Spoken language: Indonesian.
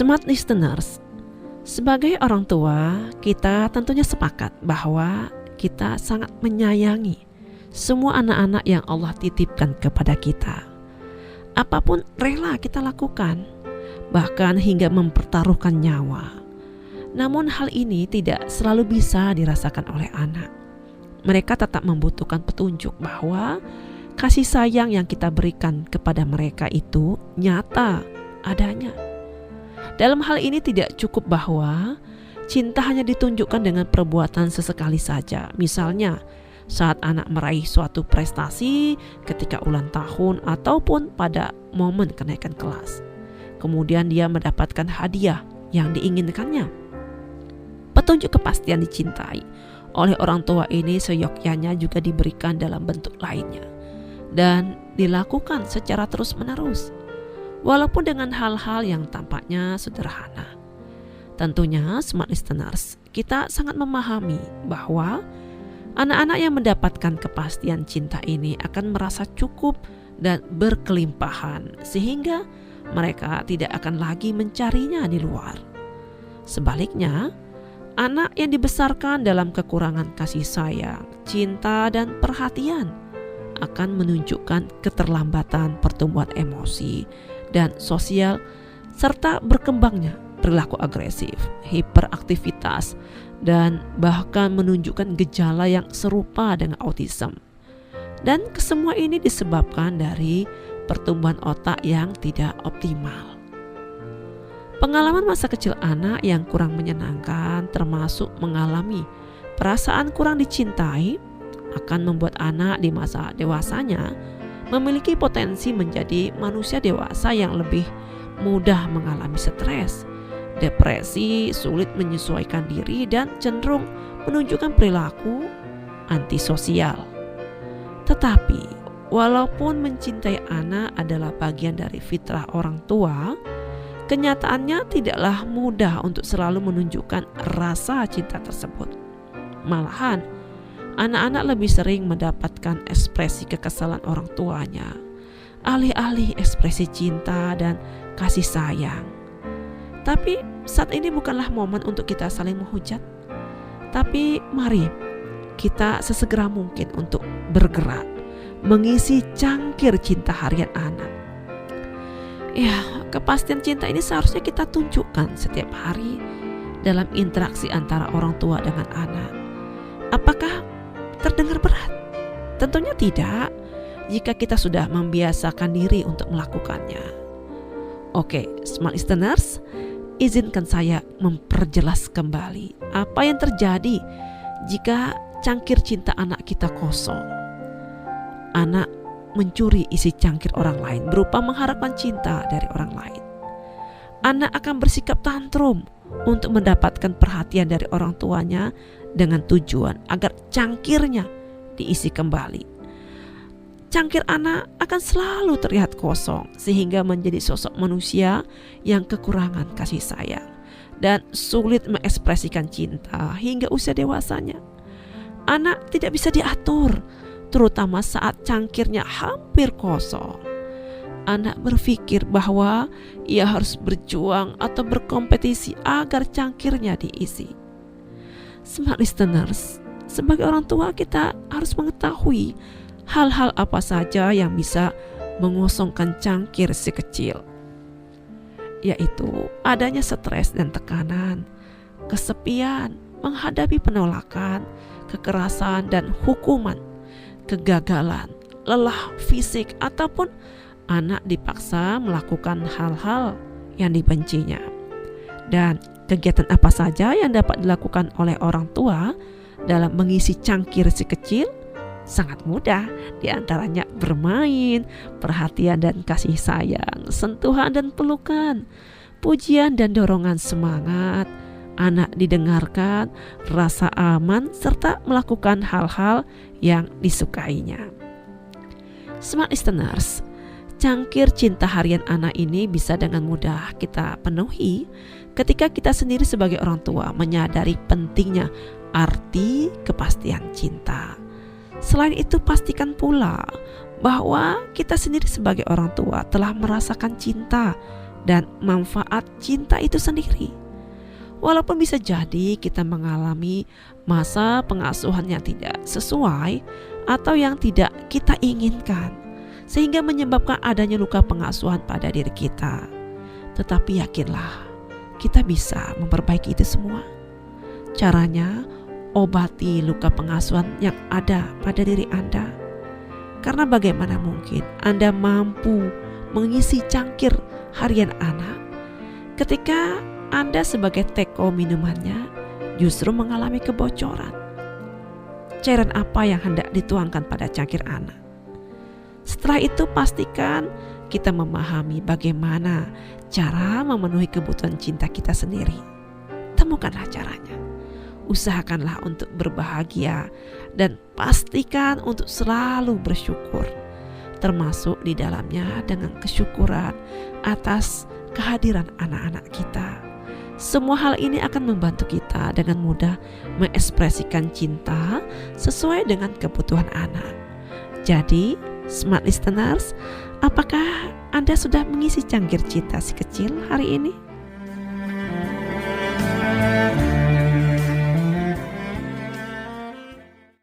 Smart listeners, sebagai orang tua, kita tentunya sepakat bahwa kita sangat menyayangi semua anak-anak yang Allah titipkan kepada kita. Apapun rela kita lakukan, bahkan hingga mempertaruhkan nyawa. Namun hal ini tidak selalu bisa dirasakan oleh anak. Mereka tetap membutuhkan petunjuk bahwa kasih sayang yang kita berikan kepada mereka itu nyata adanya. Dalam hal ini tidak cukup bahwa cinta hanya ditunjukkan dengan perbuatan sesekali saja. Misalnya saat anak meraih suatu prestasi ketika ulang tahun ataupun pada momen kenaikan kelas. Kemudian dia mendapatkan hadiah yang diinginkannya. Petunjuk kepastian dicintai oleh orang tua ini seyogyanya juga diberikan dalam bentuk lainnya dan dilakukan secara terus-menerus. Walaupun dengan hal-hal yang tampaknya sederhana. Tentunya smart listeners, kita sangat memahami bahwa anak-anak yang mendapatkan kepastian cinta ini akan merasa cukup dan berkelimpahan sehingga mereka tidak akan lagi mencarinya di luar. Sebaliknya, anak yang dibesarkan dalam kekurangan kasih sayang, cinta dan perhatian akan menunjukkan keterlambatan pertumbuhan emosi dan sosial serta berkembangnya perilaku agresif, hiperaktivitas, dan bahkan menunjukkan gejala yang serupa dengan autism. Dan kesemua ini disebabkan dari pertumbuhan otak yang tidak optimal. Pengalaman masa kecil anak yang kurang menyenangkan termasuk mengalami perasaan kurang dicintai akan membuat anak di masa dewasanya memiliki potensi menjadi manusia dewasa yang lebih mudah mengalami stres, depresi, sulit menyesuaikan diri, dan cenderung menunjukkan perilaku antisosial. Tetapi, walaupun mencintai anak adalah bagian dari fitrah orang tua, kenyataannya tidaklah mudah untuk selalu menunjukkan rasa cinta tersebut. Malahan, anak-anak lebih sering mendapatkan ekspresi kekesalan orang tuanya, alih-alih ekspresi cinta dan kasih sayang. Tapi saat ini bukanlah momen untuk kita saling menghujat. Tapi mari kita sesegera mungkin untuk bergerak, mengisi cangkir cinta harian anak. Ya, kepastian cinta ini seharusnya kita tunjukkan setiap hari dalam interaksi antara orang tua dengan anak. Apakah terdengar berat? Tentunya tidak, jika kita sudah membiasakan diri untuk melakukannya. Oke, smart listeners, izinkan saya memperjelas kembali apa yang terjadi jika cangkir cinta anak kita kosong. Anak mencuri isi cangkir orang lain berupa mengharapkan cinta dari orang lain. Anak akan bersikap tantrum untuk mendapatkan perhatian dari orang tuanya dengan tujuan agar cangkirnya diisi kembali. Cangkir anak akan selalu terlihat kosong sehingga menjadi sosok manusia yang kekurangan kasih sayang dan sulit mengekspresikan cinta hingga usia dewasanya. Anak tidak bisa diatur, terutama saat cangkirnya hampir kosong. Anak berpikir bahwa ia harus berjuang atau berkompetisi agar cangkirnya diisi. Smart listeners, sebagai orang tua kita harus mengetahui hal-hal apa saja yang bisa mengosongkan cangkir si kecil, yaitu adanya stres dan tekanan, kesepian, menghadapi penolakan, kekerasan dan hukuman, kegagalan, lelah fisik, ataupun anak dipaksa melakukan hal-hal yang dibencinya. Dan kegiatan apa saja yang dapat dilakukan oleh orang tua dalam mengisi cangkir si kecil sangat mudah, diantaranya bermain, perhatian dan kasih sayang, sentuhan dan pelukan, pujian dan dorongan semangat, anak didengarkan, rasa aman, serta melakukan hal-hal yang disukainya. Smart listeners, cangkir cinta harian anak ini bisa dengan mudah kita penuhi ketika kita sendiri sebagai orang tua menyadari pentingnya arti kepastian cinta. Selain itu, pastikan pula bahwa kita sendiri sebagai orang tua telah merasakan cinta dan manfaat cinta itu sendiri. Walaupun bisa jadi kita mengalami masa pengasuhan yang tidak sesuai atau yang tidak kita inginkan, sehingga menyebabkan adanya luka pengasuhan pada diri kita. Tetapi yakinlah, kita bisa memperbaiki itu semua. Caranya, obati luka pengasuhan yang ada pada diri Anda. Karena bagaimana mungkin Anda mampu mengisi cangkir harian anak ketika Anda sebagai teko minumannya justru mengalami kebocoran? Cairan apa yang hendak dituangkan pada cangkir anak? Setelah itu pastikan kita memahami bagaimana cara memenuhi kebutuhan cinta kita sendiri. Temukanlah caranya. Usahakanlah untuk berbahagia dan pastikan untuk selalu bersyukur, termasuk di dalamnya dengan kesyukuran atas kehadiran anak-anak kita. Semua hal ini akan membantu kita dengan mudah mengekspresikan cinta sesuai dengan kebutuhan anak. Jadi, smart listeners, apakah Anda sudah mengisi cangkir cinta si kecil hari ini?